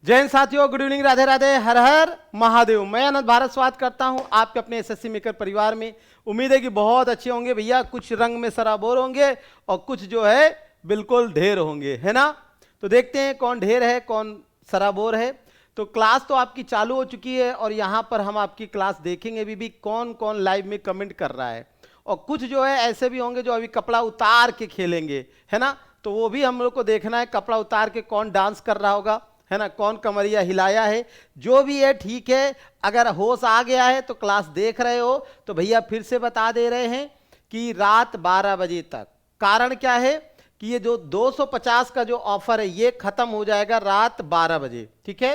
जय हिंद साथियों, good evening, Radhe Radhe, हर हर महादेव। मैं आनंद भारत स्वागत करता हूं आपके अपने एसएससी मेकर परिवार में। उम्मीद है कि बहुत अच्छे होंगे भैया। कुछ रंग में सराबोर होंगे और कुछ जो है बिल्कुल ढेर होंगे, है ना। तो देखते हैं कौन ढेर है कौन सराबोर है। तो क्लास तो आपकी चालू हो चुकी है और यहाँ पर हम आपकी क्लास देखेंगे अभी भी कौन कौन लाइव में कमेंट कर रहा है। और कुछ जो है ऐसे भी होंगे जो अभी कपड़ा उतार के खेलेंगे, है ना। तो वो भी हम लोग को देखना है, कपड़ा उतार के कौन डांस कर रहा होगा, है ना, कौन कमरिया हिलाया है। जो भी है ठीक है। अगर होश आ गया है तो क्लास देख रहे हो तो भैया फिर से बता दे रहे हैं कि रात 12 बजे तक। कारण क्या है कि ये जो 250 का जो ऑफर है ये खत्म हो जाएगा रात 12 बजे, ठीक है।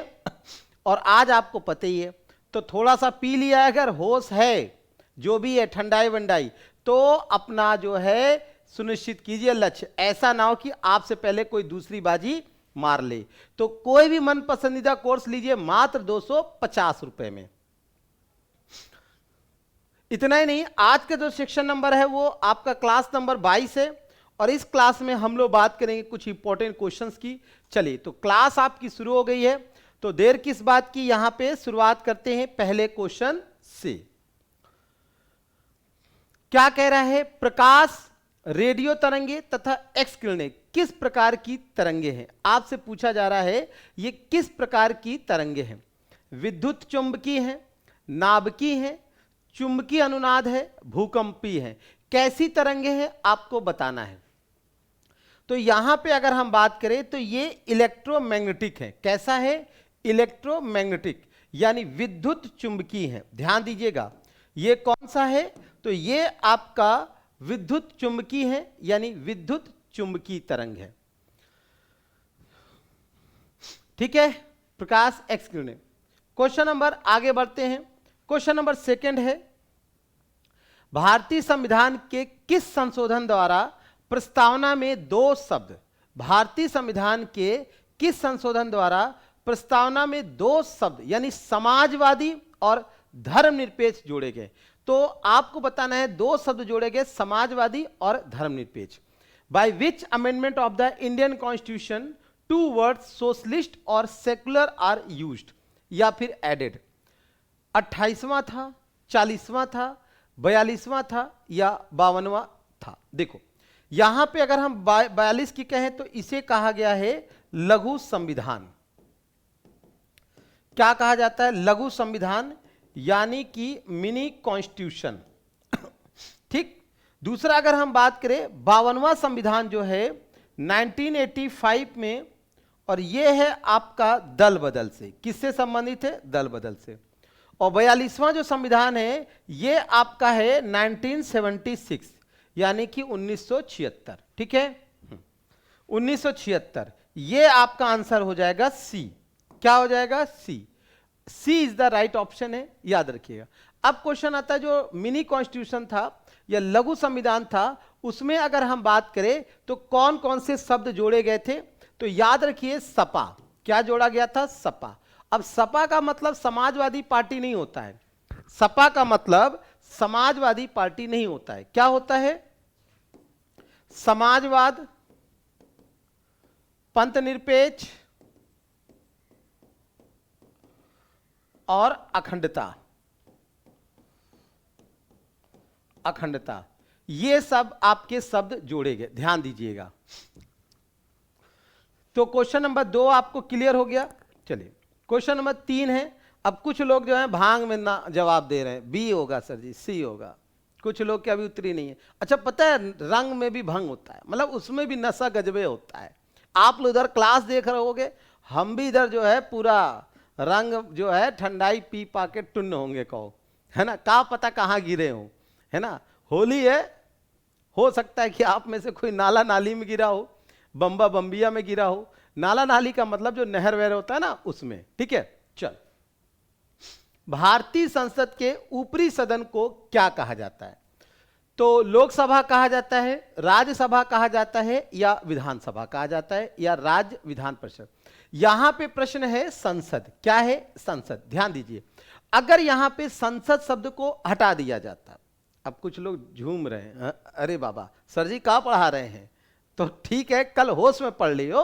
और आज आपको पता ही है तो थोड़ा सा पी लिया, अगर होश है जो भी है ठंडाई वंडाई, तो अपना जो है सुनिश्चित कीजिए लक्ष्य। ऐसा ना हो कि आपसे पहले कोई दूसरी बाजी मार ले। तो कोई भी मन पसंदीदा कोर्स लीजिए मात्र 250 रुपए में। इतना ही नहीं, आज का जो सेक्शन नंबर है वो आपका क्लास नंबर 22 है और इस क्लास में हम लोग बात करेंगे कुछ इंपॉर्टेंट क्वेश्चंस की। चलिए, तो क्लास आपकी शुरू हो गई है तो देर किस बात की, यहां पे शुरुआत करते हैं पहले क्वेश्चन से। क्या कह रहा है, प्रकाश, रेडियो तरंगे तथा एक्स किरणें किस प्रकार की तरंगे हैं। आपसे पूछा जा रहा है ये किस प्रकार की तरंगे हैं। विद्युत चुंबकीय है, नाभिकीय है, चुंबकीय अनुनाद है, भूकंपीय है। कैसी तरंगे हैं आपको बताना है। तो यहां पे अगर हम बात करें तो ये इलेक्ट्रोमैग्नेटिक है। कैसा है, इलेक्ट्रोमैग्नेटिक यानी विद्युत चुंबकीय है। ध्यान दीजिएगा, ये कौन सा है, तो ये आपका विद्युत चुंबकीय है यानी विद्युत चुंबकीय तरंग है, ठीक है। प्रकाश, एक्स किरणें। क्वेश्चन नंबर आगे बढ़ते हैं। क्वेश्चन नंबर सेकंड है, भारतीय संविधान के किस संशोधन द्वारा प्रस्तावना में दो शब्द, भारतीय संविधान के किस संशोधन द्वारा प्रस्तावना में दो शब्द यानी समाजवादी और धर्मनिरपेक्ष जोड़े गए। तो आपको बताना है दो शब्द जोड़े गए, समाजवादी और धर्मनिरपेक्ष। By which amendment of the Indian constitution two words socialist और सेकुलर आर यूज्ड, या फिर एडेड। 28वां था, 40वां था, 42वां था या 52वां था। देखो यहां पे अगर हम 42 की कहें तो इसे कहा गया है लघु संविधान। क्या कहा जाता है, लघु संविधान यानी कि मिनी कॉन्स्टिट्यूशन, ठीक। दूसरा अगर हम बात करें 52वां संविधान जो है 1985 में, और ये है आपका दल बदल से, किससे संबंधित है, दल बदल से। और 42वां जो संविधान है ये आपका है 1976 यानी कि 1976, ठीक है। 1976, ये आपका आंसर हो जाएगा सी। क्या हो जाएगा, सी। सी इज द राइट ऑप्शन है, याद रखिएगा। अब क्वेश्चन आता है जो मिनी कॉन्स्टिट्यूशन था या लघु संविधान था, उसमें अगर हम बात करें तो कौन कौन से शब्द जोड़े गए थे। तो याद रखिए सपा, क्या जोड़ा गया था, सपा। अब सपा का मतलब समाजवादी पार्टी नहीं होता है, सपा का मतलब समाजवादी पार्टी नहीं होता है। क्या होता है, समाजवाद, पंथ निरपेक्ष और अखंडता। अखंडता, ये सब आपके शब्द जोड़े गए, ध्यान दीजिएगा। तो क्वेश्चन नंबर 2 आपको क्लियर हो गया। चलिए क्वेश्चन नंबर 3 है। अब कुछ लोग जो है भांग में ना जवाब दे रहे हैं, बी होगा सर जी, सी होगा। कुछ लोग की अभी उतरी नहीं है। अच्छा, पता है रंग में भी भंग होता है, मतलब उसमें भी नशा गजबे होता है। आप लोग इधर क्लास देख रहे होगे, हम भी इधर जो है पूरा रंग जो है ठंडाई पी पा के टुन्न होंगे, कहो, है ना। क्या पता कहाँ गिरे हो, है ना। होली है, हो सकता है कि आप में से कोई नाला नाली में गिरा हो, बम्बा बम्बिया में गिरा हो। नाला नाली का मतलब जो नहर वहर होता है ना, उसमें, ठीक है। चल, भारतीय संसद के ऊपरी सदन को क्या कहा जाता है। तो लोकसभा कहा जाता है, राज्यसभा कहा जाता है, या विधानसभा कहा जाता है, या राज्य विधान परिषद। यहां पे प्रश्न है संसद। क्या है, संसद। ध्यान दीजिए, अगर यहां पे संसद शब्द को हटा दिया जाता, अब कुछ लोग झूम रहे हैं, अरे बाबा सर जी कहाँ पढ़ा रहे हैं, तो ठीक है कल होश में पढ़ लियो।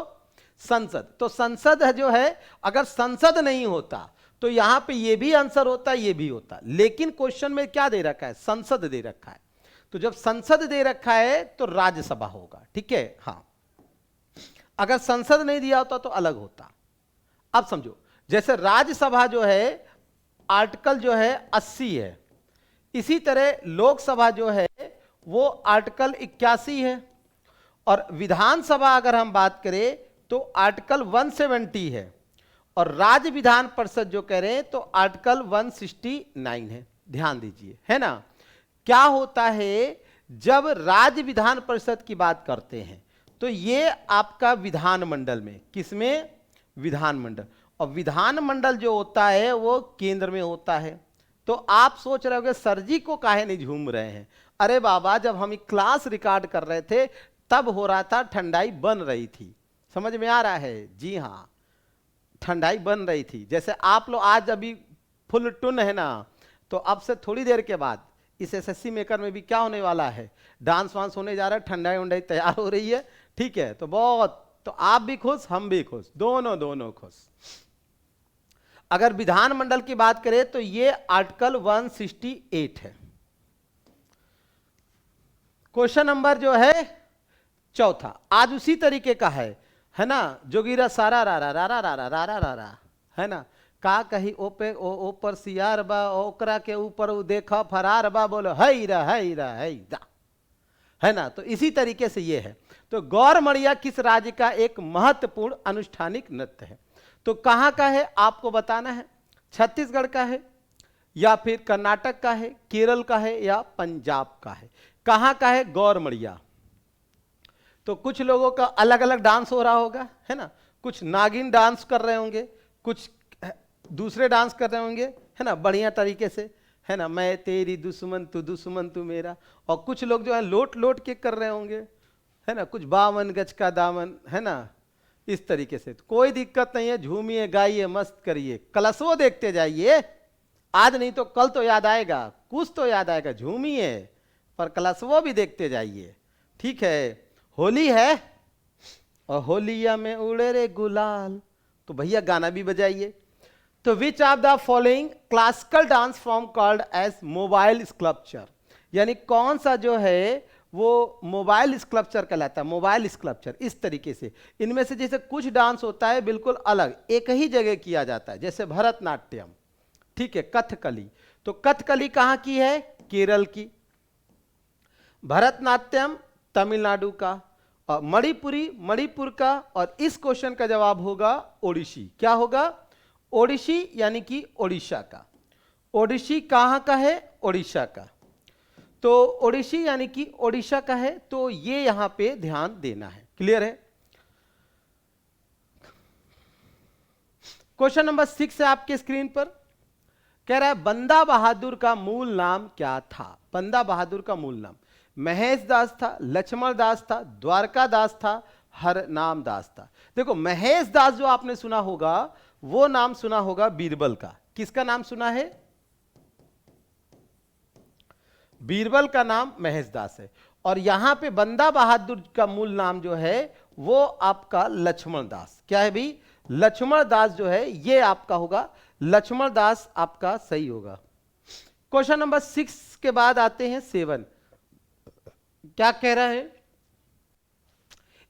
संसद। तो संसद है जो है, अगर संसद नहीं होता तो यहां पे ये भी आंसर होता, ये भी होता, लेकिन क्वेश्चन में क्या दे रखा है, संसद दे रखा है। तो जब संसद दे रखा है तो राज्यसभा होगा, ठीक है। हाँ, अगर संसद नहीं दिया होता तो अलग होता। अब समझो, जैसे राज्यसभा जो है आर्टिकल जो है 80 है, इसी तरह लोकसभा जो है वो आर्टिकल 81 है, और विधानसभा अगर हम बात करें तो आर्टिकल 170 है, और राज्य विधान परिषद जो कह रहे हैं तो आर्टिकल 169 है। ध्यान दीजिए, है ना। क्या होता है, जब राज्य विधान परिषद की बात करते हैं तो ये आपका विधानमंडल में, किसमें, विधानमंडल, और विधानमंडल जो होता है वो केंद्र में होता है। तो आप सोच रहे होंगे सर जी को काहे नहीं झूम रहे हैं। अरे बाबा, जब हम क्लास रिकॉर्ड कर रहे थे तब हो रहा था, ठंडाई बन रही थी, समझ में आ रहा है। जी हाँ, ठंडाई बन रही थी। जैसे आप लोग आज अभी फुल टुन है ना, तो अब से थोड़ी देर के बाद इस एसएससी मेकर में भी क्या होने वाला है, डांस वांस होने जा रहा है, ठंडाई उंडाई तैयार हो रही है, ठीक है। तो बहुत, तो आप भी खुश, हम भी खुश, दोनों दोनों खुश। अगर विधानमंडल की बात करें तो ये आर्टिकल 168 है। क्वेश्चन नंबर जो है चौथा, आज उसी तरीके का है ना। जोगिरा सारा रा रा रा रा रा रा रा रा रा, है ना। का कही ओपे ऊपर सियार बा, ओकरा के ऊपर देखा फरार बा, बोलो हई रा हई रा हई दा, है ना। तो इसी तरीके से ये है। तो गौर मड़िया किस राज्य का एक महत्वपूर्ण अनुष्ठानिक नृत्य है। तो कहां का है आपको बताना है, छत्तीसगढ़ का है या फिर कर्नाटक का है, केरल का है या पंजाब का है, कहां का है गौर मड़िया। तो कुछ लोगों का अलग अलग डांस हो रहा होगा, है ना। कुछ नागिन डांस कर रहे होंगे, कुछ दूसरे डांस कर रहे होंगे, है ना, बढ़िया तरीके से, है ना। मैं तेरी दुश्मन तू मेरा। और कुछ लोग जो है लोट लोट के कर रहे होंगे, है ना। कुछ 52 गज का दामन, है ना, इस तरीके से। तो कोई दिक्कत नहीं है, झूमिए गाइए मस्त करिए, कलशवो देखते जाइए। आज नहीं तो कल तो याद आएगा, कुछ तो याद आएगा, झूमिए पर कलशवो भी देखते जाइए, ठीक है। होली है और होलिया में उड़े रे गुलाल, तो भैया गाना भी बजाइए। तो which of the following classical dance form called as mobile sculpture, यानी कौन सा जो है वो मोबाइल स्कल्पचर कहलाता है, मोबाइल स्कल्पचर। इस तरीके से इनमें से जैसे कुछ डांस होता है बिल्कुल अलग, एक ही जगह किया जाता है, जैसे भरतनाट्यम, ठीक है, कथकली। तो कथकली कहां की है, केरल की। भरतनाट्यम तमिलनाडु का, और मणिपुरी मणिपुर का, और इस क्वेश्चन का जवाब होगा ओडिसी। क्या होगा, ओडिसी, यानी कि ओडिशा का। ओडिसी कहां का है, ओडिशा का। तो ओडिसी यानी कि ओडिशा का है, तो ये यहां पे ध्यान देना है। क्लियर है। क्वेश्चन नंबर 6 है आपके स्क्रीन पर, कह रहा है बंदा बहादुर का मूल नाम क्या था। बंदा बहादुर का मूल नाम महेश दास था, लक्ष्मण दास था, द्वारका दास था, हरनाम दास था। देखो महेश दास जो आपने सुना होगा वो नाम सुना होगा बीरबल का। किसका नाम सुना है, बीरबल का नाम महेश दास है। और यहां पे बंदा बहादुर का मूल नाम जो है वो आपका लक्ष्मण दास। क्या है भाई, लक्ष्मण दास जो है ये आपका होगा, लक्ष्मण दास आपका सही होगा। क्वेश्चन नंबर 6 के बाद आते हैं 7। क्या कह रहा है,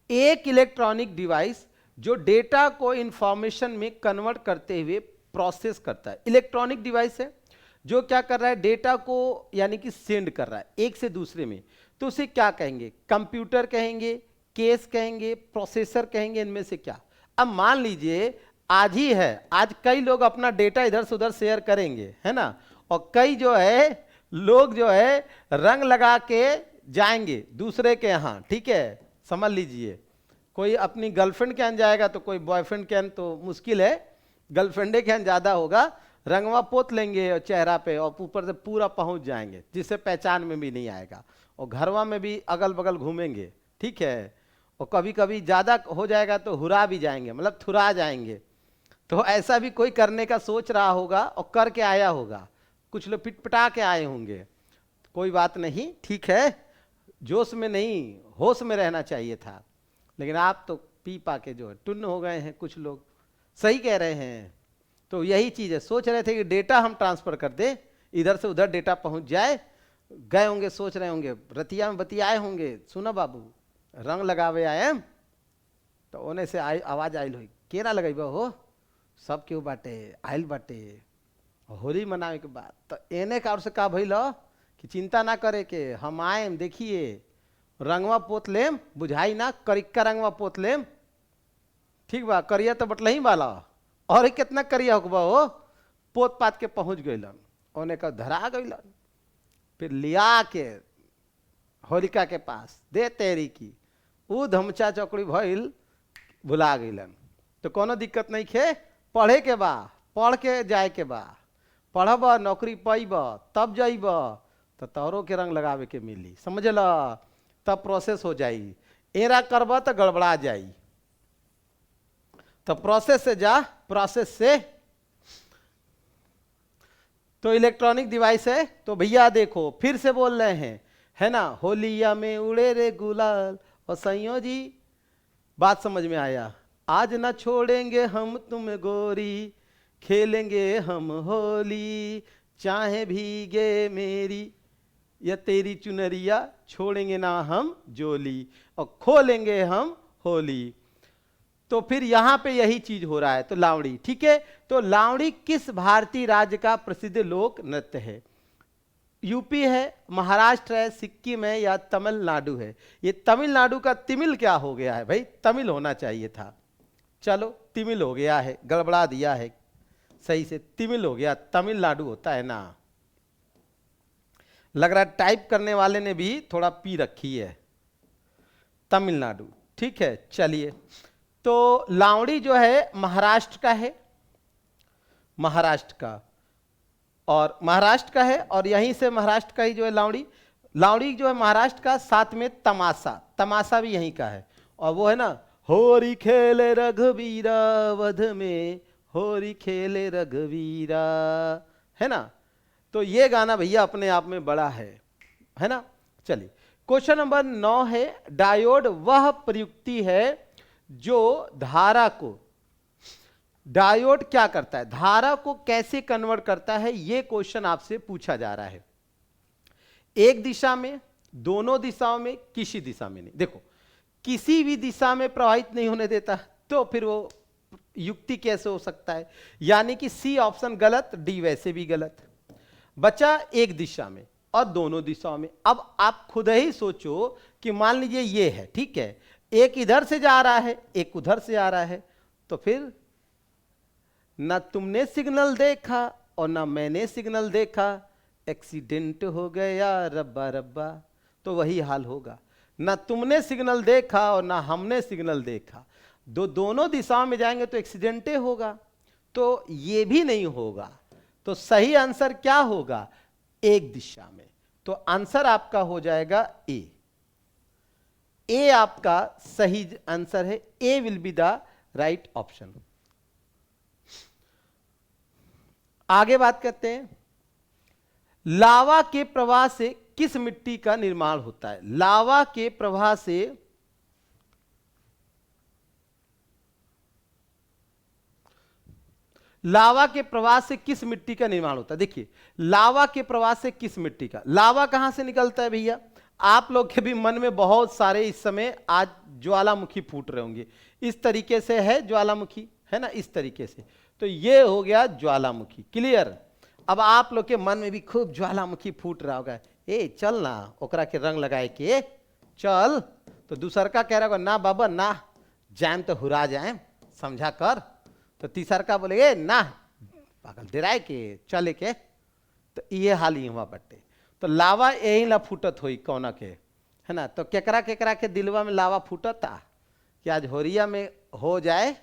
एक इलेक्ट्रॉनिक डिवाइस जो डेटा को इंफॉर्मेशन में कन्वर्ट करते हुए प्रोसेस करता है। इलेक्ट्रॉनिक डिवाइस है जो क्या कर रहा है, डेटा को यानी कि सेंड कर रहा है एक से दूसरे में, तो उसे क्या कहेंगे, कंप्यूटर कहेंगे, केस कहेंगे, प्रोसेसर कहेंगे, इनमें से क्या। अब मान लीजिए आज ही है, आज कई लोग अपना डेटा इधर से उधर शेयर करेंगे, है ना, और कई जो है लोग जो है रंग लगा के जाएंगे दूसरे के यहाँ, ठीक है, समझ लीजिए। कोई अपनी गर्लफ्रेंड के यहाँ जाएगा तो कोई बॉयफ्रेंड के यहाँ, तो मुश्किल है, गर्लफ्रेंड के यहाँ ज़्यादा होगा, रंगवा पोत लेंगे चेहरा पे और ऊपर से पूरा पहुंच जाएंगे जिससे पहचान में भी नहीं आएगा, और घरवा में भी अगल बगल घूमेंगे, ठीक है। और कभी कभी ज़्यादा हो जाएगा तो हुरा भी जाएंगे, मतलब थुरा जाएंगे। तो ऐसा भी कोई करने का सोच रहा होगा और करके आया होगा, कुछ लोग पिटपिटा के आए होंगे। कोई बात नहीं, ठीक है, जोश में नहीं होश में रहना चाहिए था, लेकिन आप तो पी पा के जो है टुन्न हो गए हैं कुछ लोग। सही कह रहे हैं। तो यही चीज है, सोच रहे थे कि डेटा हम ट्रांसफर कर दे, इधर से उधर डेटा पहुंच जाए। गए होंगे, सोच रहे होंगे, रतिया में बतियाए होंगे, सुना बाबू रंग लगावे आए तो ओने से आवाज आयल हुई, केरा लगेब हो, सब केहू बाटे आयल बाटे होली मनावे के बाद। तो एने का और से का भइल कि चिंता ना करे के हम आएम, देखिए रंगवा पोत लेम, बुझाई ना करिक्का रंगवा पोत लेम, ठीक बा, करिया तो बटलही वाला और कितना करिया होगा हो, पोत पात के पहुंच गइलन, ओने का धरा गइलन, फिर लिया के होलिका के पास दे तेरी की, ऊ धमचा चौकड़ी भइल, भुला गइलन। तो कोनो दिक्कत नहीं खे, पढ़े के बा, पढ़ के जाए के बा, पढ़ब नौकरी पाइब तब जाइब तो तोहरों के रंग लगावे के मिली, समझल, तब प्रोसेस हो जाई। एरा करब तो गड़बड़ा जाई। तो प्रोसेस से जा, प्रोसेस से तो इलेक्ट्रॉनिक डिवाइस है। तो भैया देखो फिर से बोल रहे हैं, है ना, होलिया में उड़े रे गुलाल, और सैयों जी बात समझ में आया। आज ना छोड़ेंगे हम तुम गोरी, खेलेंगे हम होली, चाहे भीगे मेरी या तेरी चुनरिया, छोड़ेंगे ना हम जोली, और खोलेंगे हम होली। तो फिर यहां पे यही चीज हो रहा है। तो लावड़ी, ठीक है। तो लावड़ी किस भारतीय राज्य का प्रसिद्ध लोक नृत्य है? यूपी है, महाराष्ट्र है, सिक्किम है या तमिलनाडु है? ये तमिलनाडु का तिमिल क्या हो गया है भाई, तमिल होना चाहिए था। चलो तिमिल हो गया है, गड़बड़ा दिया है, सही से तिमिल हो गया, तमिलनाडु होता है ना। लग रहा है टाइप करने वाले ने भी थोड़ा पी रखी है, तमिलनाडु, ठीक है। चलिए, तो लावड़ी जो है महाराष्ट्र का है, महाराष्ट्र का, और महाराष्ट्र का है, और यहीं से महाराष्ट्र का ही जो है लावड़ी, लावड़ी जो है महाराष्ट्र का। साथ में तमाशा, तमाशा भी यहीं का है, और वो है ना, होरी खेले रघुवीरा वध में, होरी खेले रघुवीरा, है ना। तो ये गाना भैया अपने आप में बड़ा है ना। चलिए, क्वेश्चन नंबर 9 है, डायोड वह प्रयुक्ति है जो धारा को, डायोड क्या करता है, धारा को कैसे कन्वर्ट करता है, ये क्वेश्चन आपसे पूछा जा रहा है। एक दिशा में, दोनों दिशाओं में, किसी दिशा में नहीं। देखो किसी भी दिशा में प्रवाहित नहीं होने देता, तो फिर वो युक्ति कैसे हो सकता है? यानी कि सी ऑप्शन गलत, डी वैसे भी गलत। बचा एक दिशा में और दोनों दिशाओं में। अब आप खुद ही सोचो कि मान लीजिए ये है, ठीक है, एक इधर से जा रहा है, एक उधर से आ रहा है, तो फिर ना तुमने सिग्नल देखा और ना मैंने सिग्नल देखा, एक्सीडेंट हो गया रब्बा रब्बा। तो वही हाल होगा, ना तुमने सिग्नल देखा और ना हमने सिग्नल देखा, दोनों दिशाओं में जाएंगे तो एक्सीडेंट होगा, तो ये भी नहीं होगा। तो सही आंसर क्या होगा? एक दिशा में। तो आंसर आपका हो जाएगा ए, ए आपका सही आंसर है। A will be the right option. आगे बात करते हैं, लावा के प्रवाह से किस मिट्टी का निर्माण होता है? लावा के प्रवाह से लावा के प्रवाह से किस मिट्टी का निर्माण होता है? देखिए, लावा के प्रवाह से किस मिट्टी का, लावा कहां से निकलता है भैया? आप लोग के भी मन में बहुत सारे इस समय आज ज्वालामुखी फूट रहे होंगे। इस तरीके से है ज्वालामुखी, है ना, इस तरीके से। तो ये हो गया ज्वालामुखी, क्लियर। अब आप लोग के मन में भी खूब ज्वालामुखी फूट रहा होगा, ए चल ना ओकरा के रंग लगाए के चल। तो दूसर का कह रहा होगा, ना बाबा ना, जाम तो हुरा जाए, समझा कर। तो तीसर का बोले ना पागल डेराए के चले के। तो ये हाल ही हुआ बट्टे। तो लावा यही ला फूटत हुई कौना के, है ना। तो केकरा केकरा के दिलवा में लावा फूटता कि आज होरिया में हो जाए,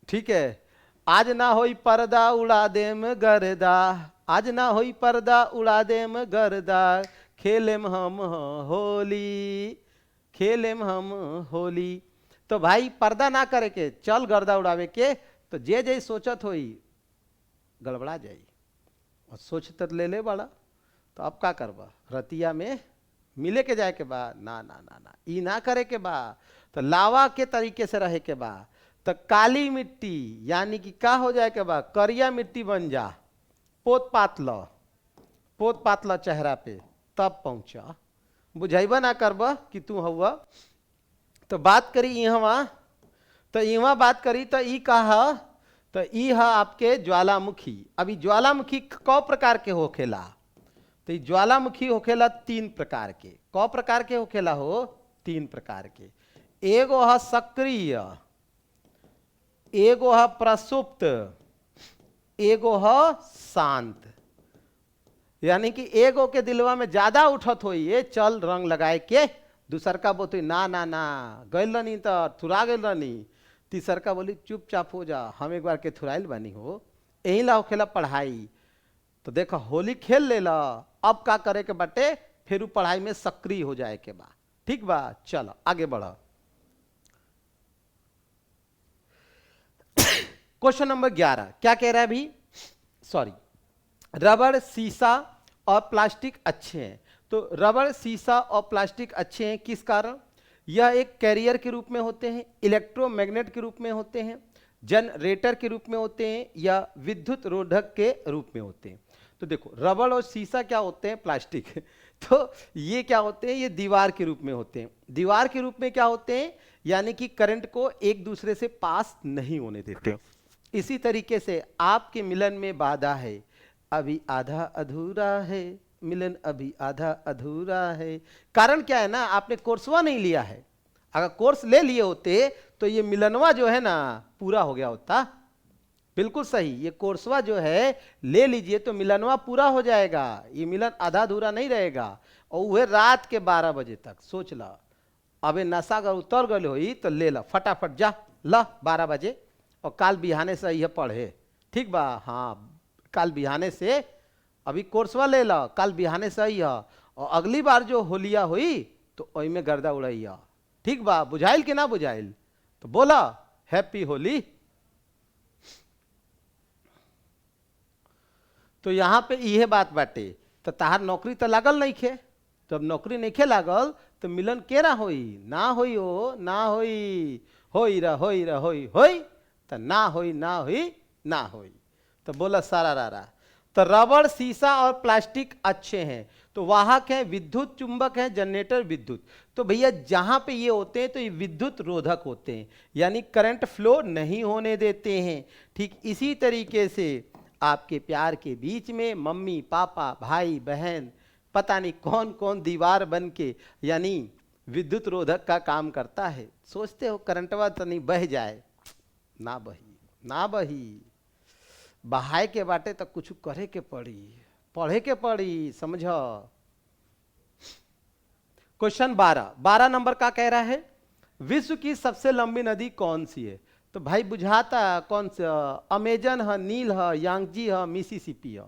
ठीक है। आज ना होई पर्दा उड़ा देम गर्दा, आज ना होई पर्दा उड़ा देम गर्दा, खेलेम हम होली, खेलेम हम होली। तो भाई पर्दा ना करे के चल गर्दा उड़ावे के। तो जे जे सोचत होई गड़बड़ा जाई, और सोच तर ले ले बड़ा। तो अब का करबा, रतिया में मिले के जाए के बा, ना ना ना ना, ई ना करे के बा। तो लावा के तरीके से रहे के बा। तो काली मिट्टी यानी कि का हो जाए के बा, करिया मिट्टी बन जा, पोत पात ल चेहरा पे, तब पहुंचा। बुझाइबा ना करबा कि तू हुआ। तो बात करी यहाँ, तो यहाँ बात करी तो ई कहा, तो ई है आपके ज्वालामुखी। अभी ज्वालामुखी कौ प्रकार के होखेला, तो ई ज्वालामुखी होखेला 3 प्रकार के। कौ प्रकार के होखेला हो, 3 प्रकार के। एगो है सक्रिय, एगो है प्रसुप्त, एगो है शांत। यानी कि एगो के दिलवा में ज्यादा उठत हो, ये चल रंग लगाए के, दूसर का बोलते ना ना ना गइल रहनी तो थुरा गइल रहनी, तीसर का बोली चुपचाप हो जा, हम एक बार के थुराइल बानी हो। यही ला होखेला पढ़ाई। तो देखो होली खेल ले ला, अब का करे के बाटे, फिर पढ़ाई में सक्रिय हो जाए के बा। ठीक बा, चलो आगे बढ़ो। क्वेश्चन नंबर 11 क्या कह रहा है अभी, सॉरी, रबड़, शीशा और प्लास्टिक अच्छे हैं। तो रबड़, शीशा और प्लास्टिक अच्छे हैं किस कारण? यह एक कैरियर के रूप में होते हैं, इलेक्ट्रोमैग्नेट के रूप में होते हैं, जनरेटर के रूप में होते हैं, या विद्युत रोधक के रूप में होते हैं। तो देखो रबड़ और शीशा क्या होते हैं, प्लास्टिक तो ये क्या होते हैं, ये दीवार के रूप में होते हैं। दीवार के रूप में क्या होते हैं, यानी कि करंट को एक दूसरे से पास नहीं होने देते। इसी तरीके से आपके मिलन में बाधा है, अभी आधा अधूरा है, मिलन अभी आधा अधूरा है। कारण क्या है ना, आपने कोर्सवा नहीं लिया है। अगर कोर्स ले लिए होते तो ये मिलनवा जो है ना पूरा हो गया होता। बिल्कुल सही, ये कोर्सवा जो है ले लीजिए तो मिलनवा पूरा हो जाएगा, ये मिलन आधा अधूरा नहीं रहेगा। और वह रात के 12 बजे तक सोच ला, अबे नशा अगर उतर गए हो तो ले ला फटाफट, जा ला 12 बजे, और काल बिहाने से यह पढ़े। ठीक बा, हाँ काल बिहाने से अभी कोर्सवा ले ला, काल बिहाने से ही है, और अगली बार जो होलिया हुई तो ओई में गर्दा उड़ैया। ठीक बा, बुझाइल कि ना बुझाइल? तो बोला हैप्पी होली। तो यहाँ पे यह बात बाटे। तो ताहार नौकरी तो लागल नहीं खे, तो अब नौकरी नहीं खे लागल तो मिलन केरा होई, ना होई हो, ना होई, होई रा होई रा होई होई, तो ना होई ना होई ना होई। तो बोला सारा रारा। तो रबड़, शीशा और प्लास्टिक अच्छे हैं, तो वाहक हैं, विद्युत चुंबक हैं, जनरेटर विद्युत। तो भैया जहां पे ये होते हैं तो ये विद्युत रोधक होते हैं, यानी करंट फ्लो नहीं होने देते हैं। ठीक इसी तरीके से आपके प्यार के बीच में मम्मी पापा भाई बहन पता नहीं कौन कौन दीवार बन के यानी विद्युत रोधक का काम करता है। सोचते हो करंटवा तो नहीं बह जाए, ना बही ना बही, बहाय के बाटे तो कुछ करे के पड़ी, पढ़े के पड़ी, समझो। क्वेश्चन 12 नंबर का कह रहा है, विश्व की सबसे लंबी नदी कौन सी है? तो भाई बुझाता कौन सा, अमेजन है, नील है, यांगजी है, मिसिसिपी है।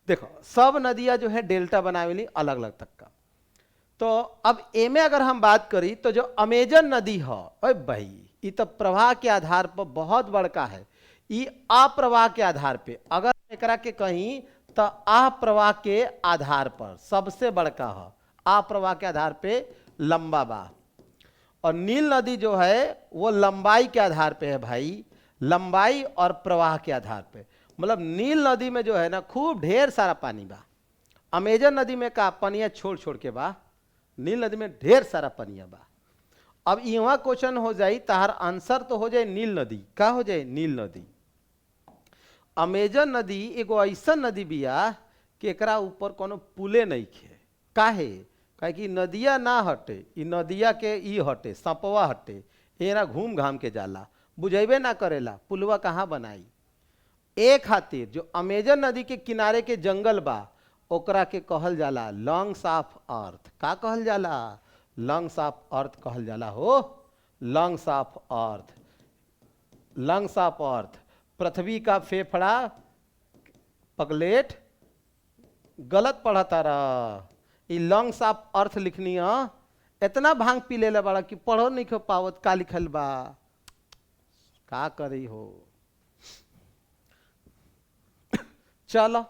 देखो सब नदियां जो है डेल्टा बनाए वाली अलग अलग तक का। तो अब ए में अगर हम बात करी तो जो अमेजन नदी है, ओए भाई ये तो प्रवाह के आधार पर बहुत बड़का है। ये अप्रवाह के आधार पे अगर एकरा के कहीं तो अप्रवाह के आधार पर सबसे बड़का है, अप्रवाह के आधार पे लंबा बा। और नील नदी जो है वो लंबाई के आधार पे है भाई, लंबाई और प्रवाह के आधार पे। मतलब नील नदी में जो है ना खूब ढेर सारा पानी बा, अमेजन नदी में का पनिया छोड़ छोड़ के बा, नील नदी में ढेर सारा पनिया बा। अब यहाँ क्वेश्चन हो जाए, तार आंसर तो हो जाए नील नदी, का हो जाए नील नदी। अमेजन नदी एगो ऐसा नदी बिया कि एकरा ऊपर कोनो पुले नहीं खे, काहे काहे कि नदिया ना हटे, ई नदिया के ई हटे, सपवा हटे, एरा घूम घाम के जाला, बुझेबे ना करेला, पुलवा कहाँ बनाई। एक खातिर जो अमेजन नदी के किनारे के जंगल बा ओकरा के कहल जाला लंग्स ऑफ अर्थ। का कहल जाला? लंग्स ऑफ अर्थ कहल जाला हो, lungs of earth, lungs of earth. पृथ्वी का फेफड़ा, पगलेट, गलत पढ़ा तारा, ये लंग्स ऑफ अर्थ लिखनी है। इतना भांग पी ले बड़ा कि पढ़ो नहीं खो पावत, का लिखल बा, का करी हो। चलो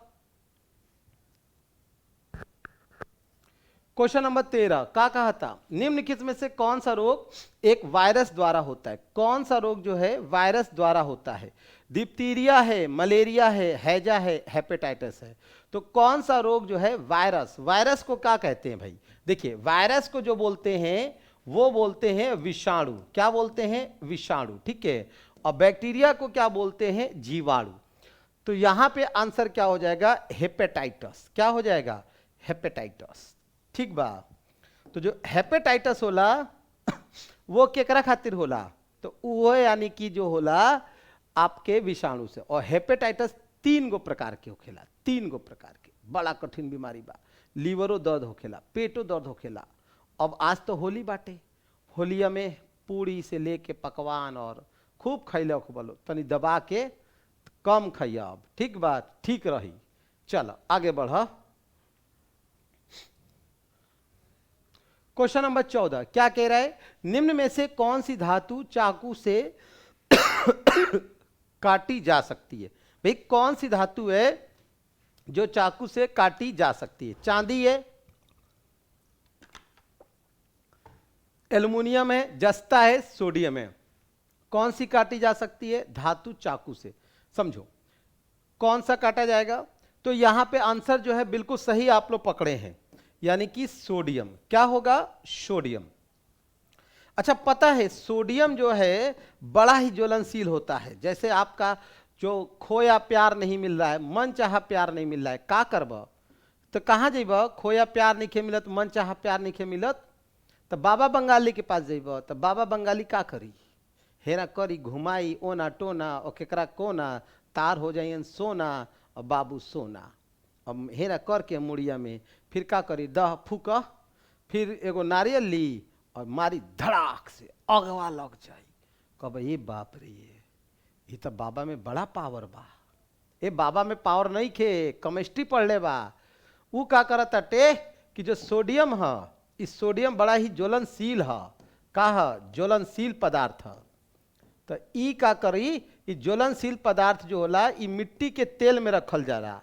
क्वेश्चन नंबर 13 क्या कहा था, निम्नलिखित में से कौन सा रोग एक वायरस द्वारा होता है? कौन सा रोग जो है वायरस द्वारा होता है? डिप्थीरिया है, मलेरिया है, हैजा है, हेपेटाइटिस है। तो कौन सा रोग जो है वायरस, वायरस को क्या कहते हैं भाई? देखिए वायरस को जो बोलते हैं वो बोलते हैं विषाणु। क्या बोलते हैं? विषाणु, ठीक है। और बैक्टीरिया को क्या बोलते हैं? जीवाणु। तो यहां पे आंसर क्या हो जाएगा? हेपेटाइटिस। क्या हो जाएगा? हेपेटाइटिस, ठीक बा। तो जो हेपेटाइटिस होला वो केकरा खातिर होला? तो वो यानी कि जो होला आपके विषाणु से। और हेपेटाइटिस 3 गो प्रकार के होखेला, 3 गो प्रकार के, बड़ा कठिन बीमारी बा। लीवरो दर्द होखेला, पेटो दर्द होखेला। अब आज तो होली बाटे, होलिया में पूरी से लेके पकवान और खूब खैले बोलो, तनी दबा के कम खैया, अब ठीक बात, ठीक रही। चलो आगे बढ़। क्वेश्चन नंबर 14 क्या कह रहा है, निम्न में से कौन सी धातु चाकू से काटी जा सकती है? भाई कौन सी धातु है जो चाकू से काटी जा सकती है? चांदी है, एल्युमिनियम है, जस्ता है, सोडियम है। कौन सी काटी जा सकती है धातु चाकू से? समझो कौन सा काटा जाएगा। तो यहां पे आंसर जो है बिल्कुल सही आप लोग पकड़े हैं, यानी कि सोडियम। क्या होगा? सोडियम। अच्छा पता है सोडियम जो है बड़ा ही ज्वलनशील होता है। जैसे आपका जो खोया प्यार नहीं मिल रहा है, मन चाहा प्यार नहीं मिल रहा है, का करब? तो कहाँ जेब? खोया प्यार नहीं मिलत, मन चाहा प्यार नहीं मिलत, तो बाबा बंगाली के पास जेब। तो बाबा बंगाली का करी? हेरा करी, घुमाई ओना टोना और केकरा कोना, तार हो जाइए सोना और बाबू सोना। अब हेरा करके मुड़िया में फिर का करी? दह फूक, फिर एगो नारियल ली और मारी धड़ाक से, अगवा लग जाई। कब ये बाप रे, ये तो बाबा में बड़ा पावर बा। ये बाबा में पावर नहीं खे, केमिस्ट्री पढ़ ले बा। वो का करत अटे कि जो सोडियम है, इस सोडियम बड़ा ही ज्वलनशील है। का है? ज्वलनशील पदार्थ है। तो ई का करी, ई ज्वलनशील पदार्थ जो होला ई मिट्टी के तेल में रखल जा रहा,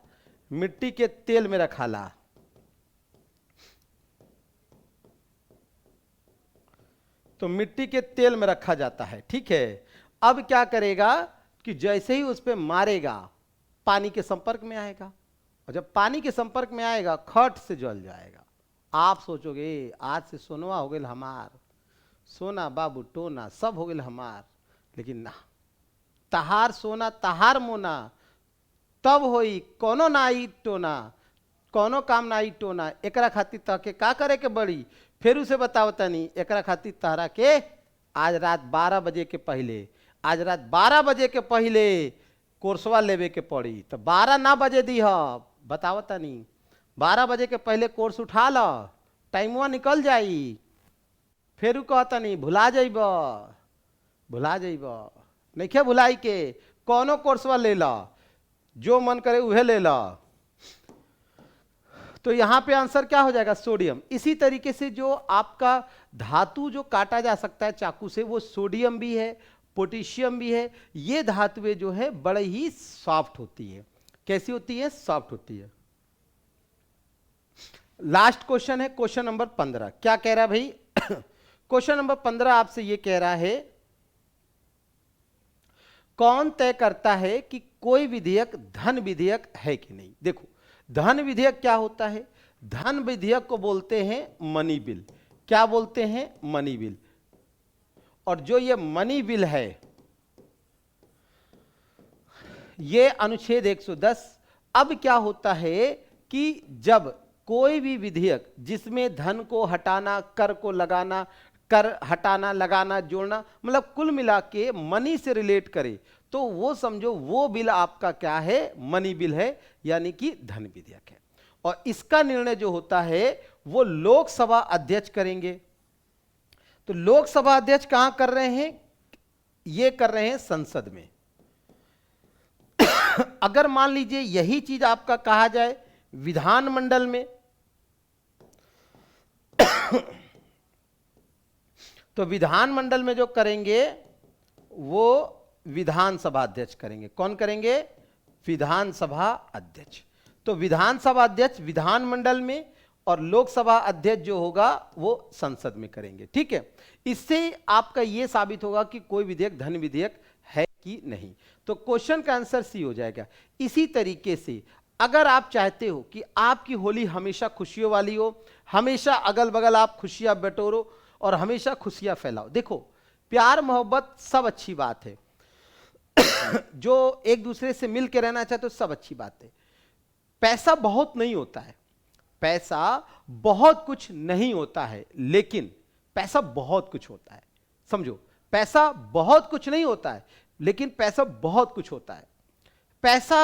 मिट्टी के तेल में रखाला। तो मिट्टी के तेल में रखा जाता है, ठीक है। अब क्या करेगा कि जैसे ही उस पर मारेगा पानी के संपर्क में आएगा, और जब पानी के संपर्क में आएगा खट से जल जाएगा। आप सोचोगे आज से सोनवा हो गए हमार, सोना बाबू टोना सब हो गए हमार, लेकिन ना, तहार सोना तहार मोना तब होई, कोनो ना आई टोना, कोनो काम ना आई टोना। एकरा खातिर तके का करे के बड़ी? फिर उसे बताओ तनी, एकरा खातिर तहरा के आज रात 12 बजे के पहले, आज रात 12 बजे के पहले कोर्सवा लेवे के पड़ी। तो 12 ना बजे दी है, बताओ तनी, 12 बजे के पहले कोर्स उठा लो, टाइमवा निकल जाई। फिर कहता नहीं भुला जाइब, भुला जाइब, नहीं खे भुलाई के, कोनो कोर्सवा ले ला, जो मन करे वह ले ला। तो यहां पे आंसर क्या हो जाएगा? सोडियम। इसी तरीके से जो आपका धातु जो काटा जा सकता है चाकू से, वो सोडियम भी है, पोटेशियम भी है। ये धातुएं जो है बड़े ही सॉफ्ट होती है। कैसी होती है? सॉफ्ट होती है। लास्ट क्वेश्चन है क्वेश्चन नंबर 15। क्या कह रहा है भाई? क्वेश्चन नंबर 15 आपसे ये कह रहा है, कौन तय करता है कि कोई विधेयक धन विधेयक है कि नहीं? देखो धन विधेयक क्या होता है? धन विधेयक को बोलते हैं मनी बिल। क्या बोलते हैं? Money bill. और जो ये मनी बिल है ये अनुच्छेद 110। अब क्या होता है कि जब कोई भी विधेयक जिसमें धन को हटाना, कर को लगाना, कर हटाना, लगाना, जोड़ना, मतलब कुल मिला के मनी से रिलेट करे, तो वो समझो वो बिल आपका क्या है? मनी बिल है, यानी कि धन विधेयक है। और इसका निर्णय जो होता है वो लोकसभा अध्यक्ष करेंगे। तो लोकसभा अध्यक्ष कहां कर रहे हैं? ये कर रहे हैं संसद में। अगर मान लीजिए यही चीज आपका कहा जाए विधानमंडल में, तो विधानमंडल में जो करेंगे वो विधानसभा अध्यक्ष करेंगे। कौन करेंगे? विधानसभा अध्यक्ष। तो विधानसभा अध्यक्ष विधानमंडल में और लोकसभा अध्यक्ष जो होगा वो संसद में करेंगे। ठीक है, इससे आपका यह साबित होगा कि कोई विधेयक धन विधेयक है कि नहीं। तो क्वेश्चन का आंसर सी हो जाएगा। इसी तरीके से अगर आप चाहते हो कि आपकी होली हमेशा खुशियों वाली हो, हमेशा अगल बगल आप खुशियां बटोरो और हमेशा खुशियां फैलाओ। देखो, प्यार मोहब्बत सब अच्छी बात है, जो एक दूसरे से मिल के रहना चाहते हो सब अच्छी बात है। पैसा बहुत नहीं होता है, पैसा बहुत कुछ नहीं होता है, लेकिन पैसा बहुत कुछ होता है। समझो, पैसा बहुत कुछ नहीं होता है, लेकिन पैसा बहुत कुछ होता है। पैसा,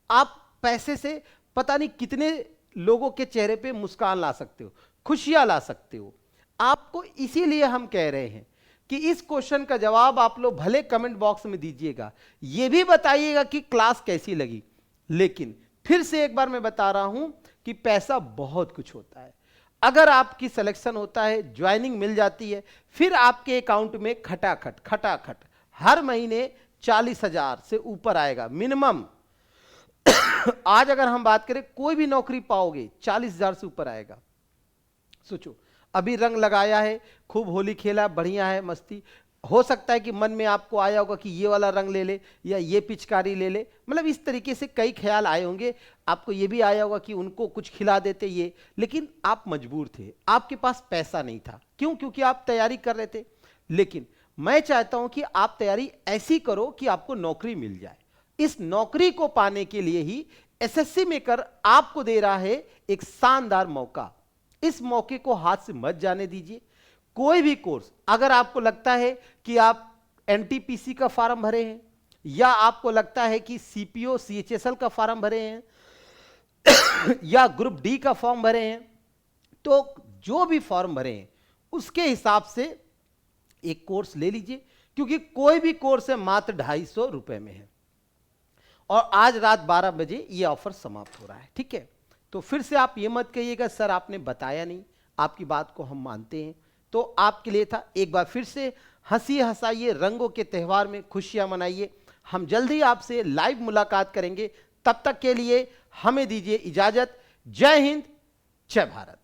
आप पैसे से पता नहीं कितने लोगों के चेहरे पे मुस्कान ला सकते हो, खुशियां ला सकते हो। आपको इसीलिए हम कह रहे हैं कि इस क्वेश्चन का जवाब आप लोग भले कमेंट बॉक्स में दीजिएगा, यह भी बताइएगा कि क्लास कैसी लगी, लेकिन फिर से एक बार मैं बता रहा हूं कि पैसा बहुत कुछ होता है। अगर आपकी सिलेक्शन होता है, ज्वाइनिंग मिल जाती है, फिर आपके अकाउंट में खटाखट खटाखट हर महीने 40,000 से ऊपर आएगा मिनिमम। आज अगर हम बात करें, कोई भी नौकरी पाओगे 40,000 से ऊपर आएगा। सोचो, अभी रंग लगाया है, खूब होली खेला, बढ़िया है, मस्ती। हो सकता है कि मन में आपको आया होगा कि ये वाला रंग ले ले या ये पिचकारी ले ले, मतलब इस तरीके से कई ख्याल आए होंगे। आपको ये भी आया होगा कि उनको कुछ खिला देते ये, लेकिन आप मजबूर थे, आपके पास पैसा नहीं था। क्यों? क्योंकि आप तैयारी कर रहे थे। लेकिन मैं चाहता हूं कि आप तैयारी ऐसी करो कि आपको नौकरी मिल जाए। इस नौकरी को पाने के लिए ही एसएससी मेकर आपको दे रहा है एक शानदार मौका। इस मौके को हाथ से मत जाने दीजिए। कोई भी कोर्स, अगर आपको लगता है कि आप एनटीपीसी का फॉर्म भरे हैं या आपको लगता है कि सीपीओ सीएचएसएल का फॉर्म भरे हैं या ग्रुप डी का फॉर्म भरे हैं, तो जो भी फॉर्म भरे हैं उसके हिसाब से एक कोर्स ले लीजिए, क्योंकि कोई भी कोर्स है मात्र 250 रुपए में है और आज रात 12 बजे ये ऑफर समाप्त हो रहा है। ठीक है, तो फिर से आप ये मत कहिएगा सर आपने बताया नहीं, आपकी बात को हम मानते हैं। तो आपके लिए था, एक बार फिर से हंसी हंसाइए, रंगों के त्यौहार में खुशियां मनाइए। हम जल्दी आपसे लाइव मुलाकात करेंगे, तब तक के लिए हमें दीजिए इजाजत। जय हिंद, जय भारत।